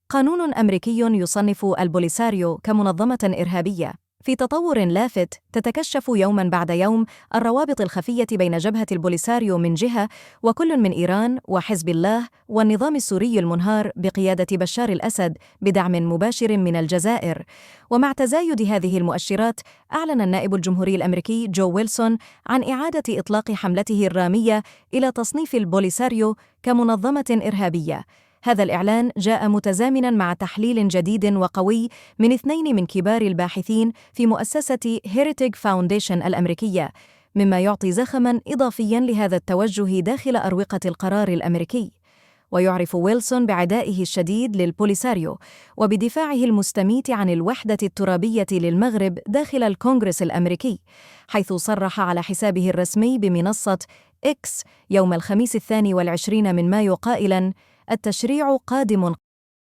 قانون أمريكي يصنف البوليساريو كمنظمة إرهابية. في تطور لافت، تتكشف يوماً بعد يوم الروابط الخفية بين جبهة البوليساريو من جهة، وكل من إيران وحزب الله والنظام السوري المنهار بقيادة بشار الأسد بدعم مباشر من الجزائر. ومع تزايد هذه المؤشرات، أعلن النائب الجمهوري الأمريكي جو ويلسون عن إعادة إطلاق حملته الرامية إلى تصنيف البوليساريو كمنظمة إرهابية. هذا الإعلان جاء متزامناً مع تحليل جديد وقوي من 2 من كبار الباحثين في مؤسسة هيريتج فاونديشن الأمريكية، مما يعطي زخماً إضافياً لهذا التوجه داخل أروقة القرار الأمريكي. ويعرف ويلسون بعدائه الشديد للبوليساريو وبدفاعه المستميت عن الوحدة الترابية للمغرب داخل الكونغرس الأمريكي، حيث صرح على حسابه الرسمي بمنصة إكس يوم الخميس 22 من مايو قائلاً: التشريع قادم